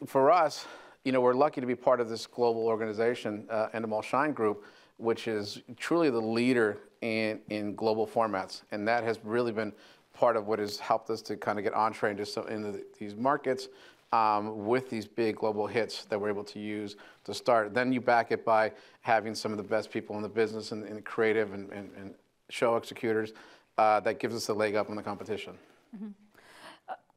for us, we're lucky to be part of this global organization, Endemol Shine Group, which is truly the leader in global formats. And that has really been part of what has helped us to kind of get entree into these markets with these big global hits that we're able to use to start. Then you back it by having some of the best people in the business and creative and show executors that gives us a leg up on the competition. Mm-hmm.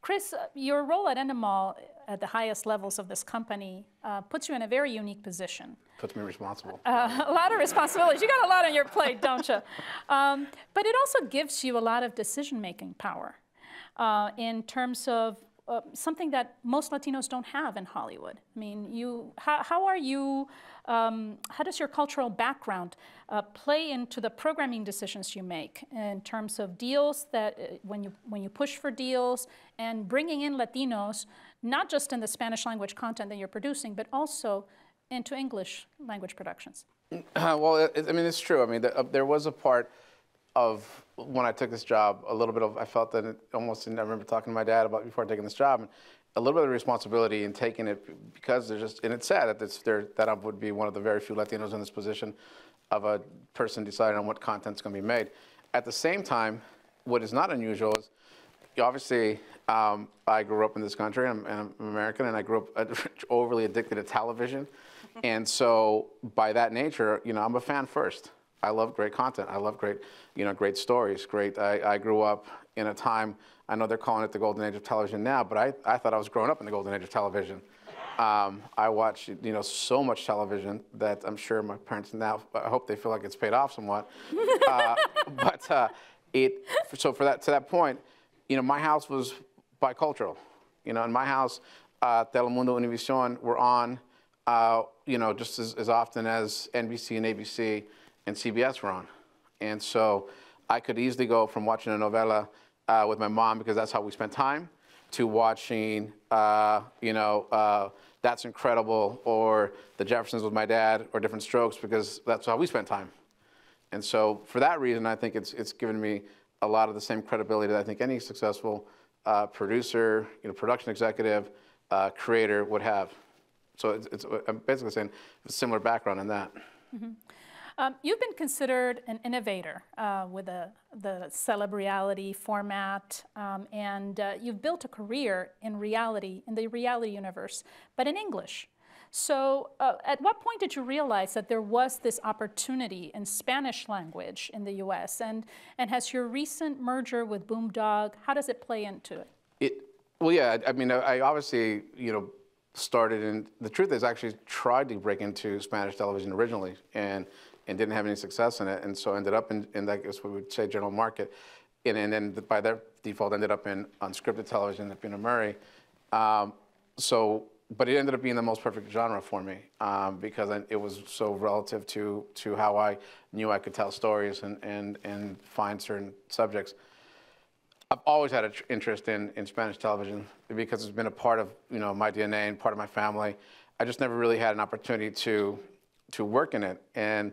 Cris, your role at Endemol at the highest levels of this company puts you in a very unique position. Puts me responsible. A lot of responsibilities. You got a lot on your plate, don't you? But it also gives you a lot of decision-making power in terms of something that most Latinos don't have in Hollywood. I mean, how are you? How does your cultural background play into the programming decisions you make in terms of deals that when you push for deals and bringing in Latinos, not just in the Spanish language content that you're producing, but also into English language productions? Well, I mean, it's true. I mean, there was a part of when I took this job, a little bit of, I felt that almost, and I remember talking to my dad about before taking this job, and a little bit of responsibility in taking it because there's just, and it's sad that I would be one of the very few Latinos in this position of a person deciding on what content's going to be made. At the same time, what is not unusual is, obviously, I grew up in this country, and I'm American, and I grew up overly addicted to television. And so by that nature, I'm a fan first. I love great content. I love great, great stories. I grew up in a time, I know they're calling it the golden age of television now, but I thought I was growing up in the golden age of television. I watched, so much television that I'm sure my parents now, I hope they feel like it's paid off somewhat. So to that point, my house was bicultural. In my house, Telemundo, Univision were on, just as often as NBC and ABC and CBS were on. And so I could easily go from watching a novela with my mom, because that's how we spent time, to watching, That's Incredible, or The Jeffersons with my dad, or Different Strokes, because that's how we spent time. And so for that reason, I think it's given me a lot of the same credibility that I think any successful producer, production executive, creator would have. So I'm basically saying a similar background in that. Mm-hmm. You've been considered an innovator with the celeb reality format, and you've built a career in the reality universe, but in English. So at what point did you realize that there was this opportunity in Spanish language in the US? And has your recent merger with Boomdog, how does it play into it? Well, yeah, I mean, I obviously, started in, the truth is I actually tried to break into Spanish television originally and didn't have any success in it. And so ended up in I guess we would say general market. And then by their default ended up in unscripted television at Bina Murray. But it ended up being the most perfect genre for me because it was so relative to how I knew I could tell stories and find certain subjects. I've always had an interest in Spanish television because it's been a part of my DNA and part of my family. I just never really had an opportunity to work in it. And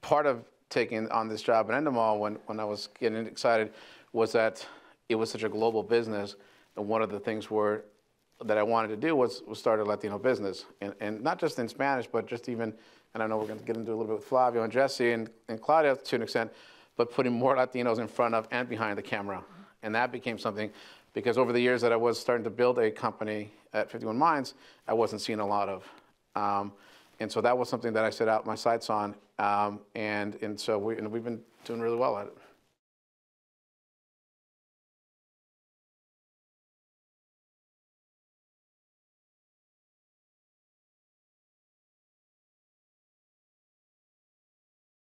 part of taking on this job at Endemol when I was getting excited was that it was such a global business, and one of the things that I wanted to do was start a Latino business, and not just in Spanish, but just even, and I know we're going to get into a little bit with Flavio and Jesse and Claudia to an extent, but putting more Latinos in front of and behind the camera. And that became something, because over the years that I was starting to build a company at 51 Minds, I wasn't seeing a lot of. And so that was something that I set out my sights on, and so we've been doing really well at it.